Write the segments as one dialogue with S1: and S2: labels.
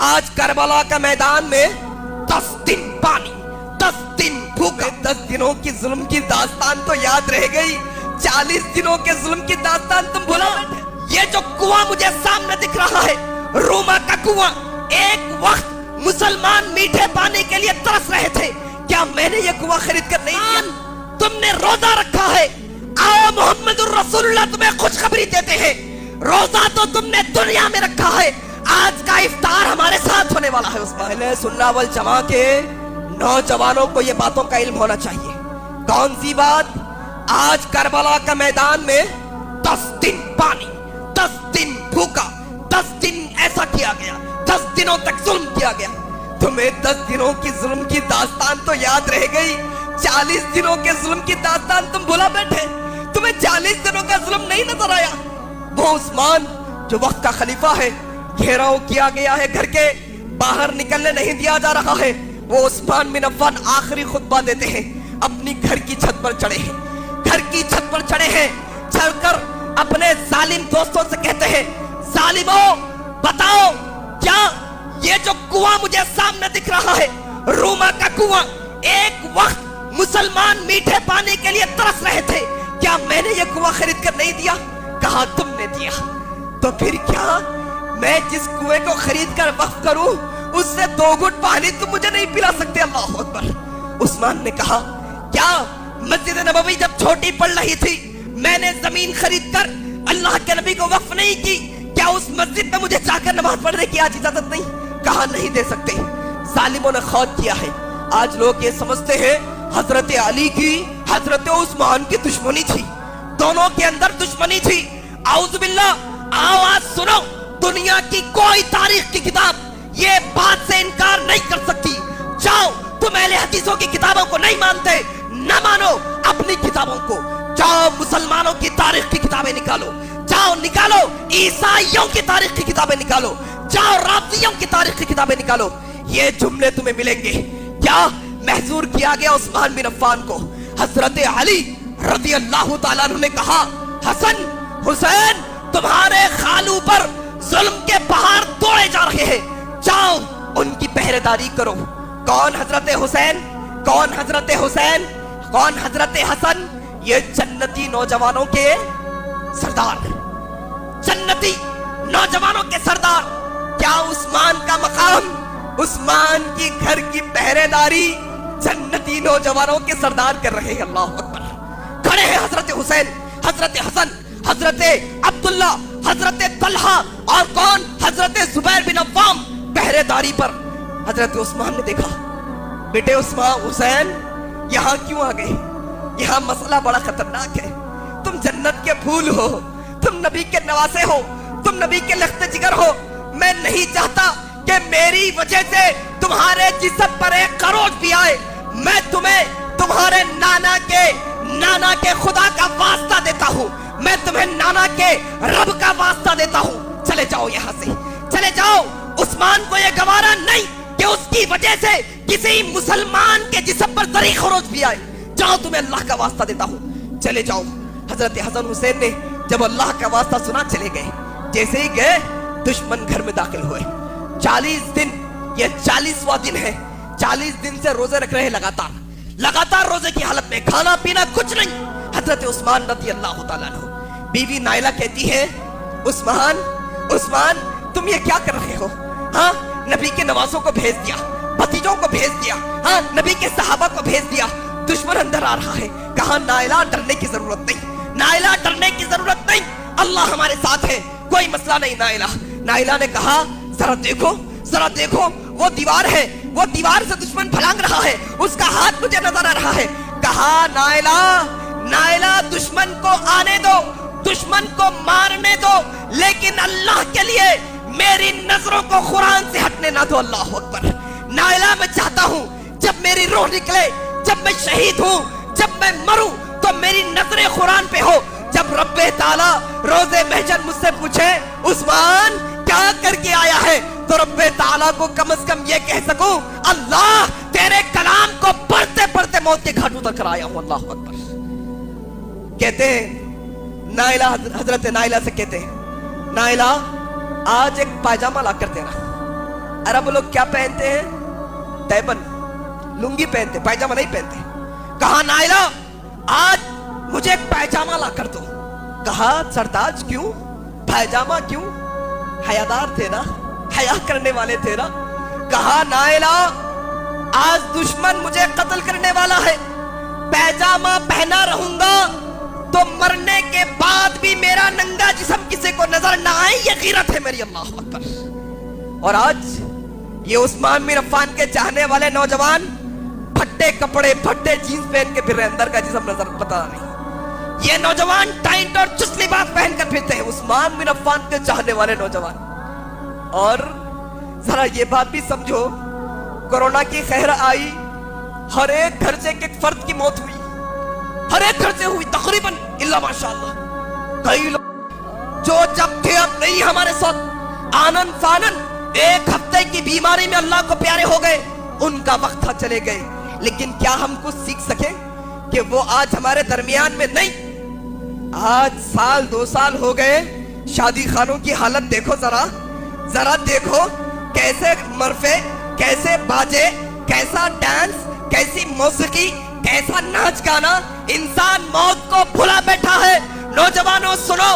S1: आज करबला का मैदान में 10 दिन पानी, 10 दिन भूख, 10 दिनों की जुल्म की दास्तान तो याद रह गई, 40 दिनों के जुल्म की दास्तान तुम भुला बैठे। ये जो कुआं मुझे सामने दिख रहा है, रूमा का कुआं, एक वक्त मुसलमान मीठे पानी के लिए तरस रहे थे। क्या मैंने ये कुआं खरीद कर नहीं दिया? तुमने रोजा रखा है, आओ मोहम्मदुर रसूलुल्लाह तुम्हें खुशखबरी देते हैं। रोजा तो तुमने दुनिया में रखा है, आज का इफ्तार हमारे साथ होने वाला है। उस पहले सुन्ना वल जमा के नौजवानों को ये बातों का इल्म होना चाहिए। कौन सी बात? आज करबला का मैदान में 10 दिन पानी, 10 दिन भूखा, 10 दिन ऐसा किया गया, 10 दिनों तक जुल्म किया गया। तुम्हें 10 दिनों की जुल्म की दास्तान तो याद रह गई, 40 दिनों के जुल्म की दास्तान तुम भुला बैठे। तुम्हें 40 दिनों का जुल्म नहीं नजर आया? वो उस्मान जो वक्त का खलीफा है, घेराव किया गया है, घर के बाहर निकलने नहीं दिया जा रहा है, वो उस्मान बिन अफ़्फ़ान आखिरी खुतबा देते हैं, अपनी घर की छत पर चढ़े हैं, घर की छत पर चढ़े हैं, चढ़कर अपने जालिम दोस्तों से कहते हैं, जालिमों बताओ क्या ये जो कुआं मुझे सामने दिख रहा है, रूमा का कुआं, एक वक्त मुसलमान मीठे पानी के लिए तरस रहे थे, क्या मैंने ये कुआं खरीद कर नहीं दिया? कहा तुमने दिया। तो फिर क्या मैं जिस कुएं को खरीद कर वक्फ करूं, उससे 2 घुट पानी तुम मुझे नहीं पिला सकते? अल्लाह अकबर। उस्मान ने कहा, क्या मस्जिद नबवी जब छोटी पड़ रही थी, मैंने जमीन खरीद कर अल्लाह के नबी को वक्फ नहीं की? क्या उस मस्जिद में मुझे जाकर नमाज पढ़ने की आज इजाजत नहीं? कहा नहीं दे सकते। जालिमों ने खौफ किया है। आज लोग ये समझते हैं हजरत अली की हजरत उस्मान की दुश्मनी थी, दोनों के अंदर दुश्मनी थी। आउज़ बिल्लाह, आवाज सुनो, दुनिया की कोई तारीख की किताब ये बात से इनकार नहीं कर सकती। जाओ, तुम अहले हदीसों की किताबों को नहीं मानते, न मानो अपनी किताबों को। जाओ मुसलमानों की तारीख की किताबें निकालो, जाओ निकालो ईसाइयों की तारीख की किताबें निकालो, जाओ राफियों की तारीख की किताबें निकालो, ये जुमले तुम्हें मिलेंगे। क्या महजूर किया गया उस्मान बिन अफ़्फ़ान को? हजरत अली रज़ी अल्लाह ताला अन्हु ने कहा, हसन हुसैन तुम्हारे खालू पर जुल्म के पहाड़ तोड़े जा रहे हैं, जाओ उनकी पहरेदारी करो। कौन हजरत हुसैन, कौन हजरत हुसैन, कौन हजरत हसन? ये जन्नती नौजवानों के सरदार, जन्नती नौजवानों के सरदार। क्या उस्मान का मकाम, उस्मान की घर की पहरेदारी जन्नती नौजवानों के सरदार कर रहे हैं? अल्लाह अकबर। खड़े हैं हजरत हुसैन, हजरत हसन, हजरत अब्दुल्ला, हजरत तलहा और कौन, हजरत जुबैर बिन अव्वाम पहरेदारी पर। हजरत उस्मान ने देखा, बेटे उस्मान हुसैन यहाँ क्यों आ गए? यहाँ मसला बड़ा खतरनाक है। तुम जन्नत के फूल हो, तुम नबी के नवासे हो, तुम नबी के लख्त जिगर हो। मैं नहीं चाहता कि मेरी वजह से तुम्हारे जिस्म पर एक खरोच भी आए। मैं तुम्हें तुम्हारे नाना के खुदा का वास्ता देता हूँ, मैं तुम्हें नाना के रब का वास्ता देता हूँ। चले जाओ यहाँ से, चले जाओ। उस्मान को यह गवारा नहीं कि उसकी वजह से किसी मुसलमान के जिस्म पर जरी खरोच भी आए। जाओ, तुम्हें अल्लाह का वास्ता देता हूँ, चले जाओ। हजरत हसन हुसैन ने जब अल्लाह का वास्ता सुना, चले गए। जैसे ही गए, दुश्मन घर में दाखिल हुए। 40 दिन, ये 40वां दिन है, 40 दिन से रोजे रख रहे हैं लगातार रोजे की हालत में, खाना पीना कुछ नहीं। हजरत उस्मान रज़ी अल्लाह ताला अन्हु, बीवी नाइला कहती है, उस्मान तुम ये क्या कर रहे हो? हाँ, नबी के नवासों को भेज दिया, भतीजों को भेज दिया, हाँ नबी के सहाबा को भेज दिया, दुश्मन अंदर आ रहा है। कहा नाइला डरने की जरूरत नहीं, नाइला डरने की जरूरत नहीं, अल्लाह हमारे साथ है, कोई मसला नहीं। नाइला ने कहा, जरा देखो वो दीवार है, वो दीवार से दुश्मन फलांग रहा है, उसका हाथ मुझे नजर आ रहा है। कहा नाइला दुश्मन को आने दो, दुश्मन को मारने दो, लेकिन अल्लाह के लिए मेरी नजरों को कुरान से हटने ना दो। अल्लाह अकबर। नाइला, मैं चाहता हूँ जब मेरी रूह निकले, जब मैं शहीद हूँ, जब मैं मरूं, तो मेरी नजरें कुरान पे हो। जब रब्बे ताला रोजे महशर मुझसे पूछे, उस्मान क्या करके आया है, तो रब्बे ताला को कम से कम ये कह सकूं, अल्लाह तेरे कलाम को पढ़ते पढ़ते मौत के घाट उतर कर आया हूं। अल्लाह अकबर। कहते हैं नाइला, हजरत नाइला से कहते हैं, नाइला आज एक पायजामा ला कर देना। अरब लोग क्या पहनते हैं? तैबन, लुंगी पहनते, पायजामा नहीं पहनते। कहा नायला आज मुझे एक पायजामा ला कर दो। कहा सरताज क्यों, पायजामा क्यों? हयादार थे ना, हया करने वाले थे ना। कहा नायला आज दुश्मन मुझे कत्ल करने वाला है, पैजामा पहना रहूंगा तो मरने के बाद भी मेरा नंगा जिस्म किसी को नजर ना आए, ये गीरत है मेरी। अल्लाह अकबर। और आज ये उस्मान बिन अफ्फान के चाहने वाले नौजवान फट्टे कपड़े, फट्टे जीन्स पहन के फिर रहे, अंदर का जिस्म नजर पता नहीं। ये नौजवान टाइट और चुस्त लिबास पहन कर फिरते हैं, उस्मान बिन अफ्फान के चाहने वाले नौजवान। और जरा ये बात भी समझो, कोरोना की खैर आई, हर एक घर से एक फर्द की मौत हुई, हर एक घर से हुई तकरीबन, इल्ला माशाअल्लाह। कई लोग जो जब थे अब नहीं हमारे साथ, आनन फानन एक हफ्ते की बीमारी में अल्लाह को प्यारे हो गए, उनका वक्त था चले गए। लेकिन क्या हम कुछ सीख सके कि वो आज हमारे दरमियान में नहीं? आज साल 2 साल हो गए, शादी खानों की हालत देखो, जरा देखो, कैसे मरफे, कैसे बाजे, कैसा डांस, कैसी मौसीकी, कैसा नाच गाना। इंसान मौत को भुला बैठा है। नौजवानों सुनो,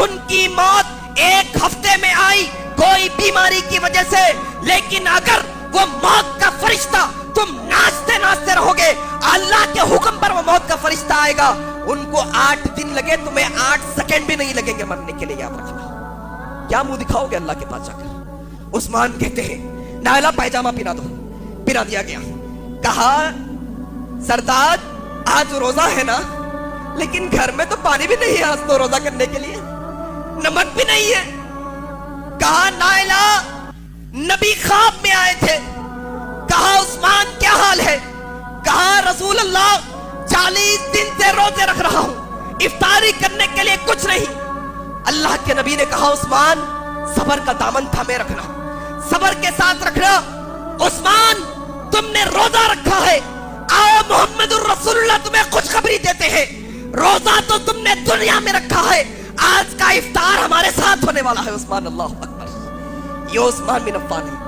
S1: उनकी मौत एक हफ्ते में आई कोई बीमारी की वजह से, लेकिन अगर वो मौत का फरिश्ता, तुम नाचते नाचते रहोगे, अल्लाह के हुक्म पर वो मौत का फरिश्ता आएगा। उनको 8 दिन लगे, तुम्हें 8 सेकंड भी नहीं लगेंगे मरने के लिए, याद रखना। क्या मुंह दिखाओगे अल्लाह के पास जाकर? उस्मान कहते हैं नायला पायजामा पिना दो। पिना दिया गया। कहा सरदार आज रोजा है ना, लेकिन घर में तो पानी भी नहीं है आज तो रोजा करने के लिए, नमक भी नहीं है। कहा नायला नबी ख्वाब में आए थे। कहा उस्मान क्या हाल है? कहा रसूल अल्लाह 40 दिन से रोजे रख रहा हूं, इफ्तारी करने के लिए कुछ नहीं। अल्लाह के नबी ने कहा उस्मान सबर का दामन थामे रखना, सबर के साथ रखना। उस्मान तुमने रोजा रखा है, आओ मोहम्मदुर रसूलुल्लाह तुम्हें खुशखबरी देते हैं, रोजा तो तुमने दुनिया में रखा है, आज का इफ्तार हमारे साथ होने वाला है। उस्मान, अल्लाह अकबर। ये उस्मान बिन अफ्फान है।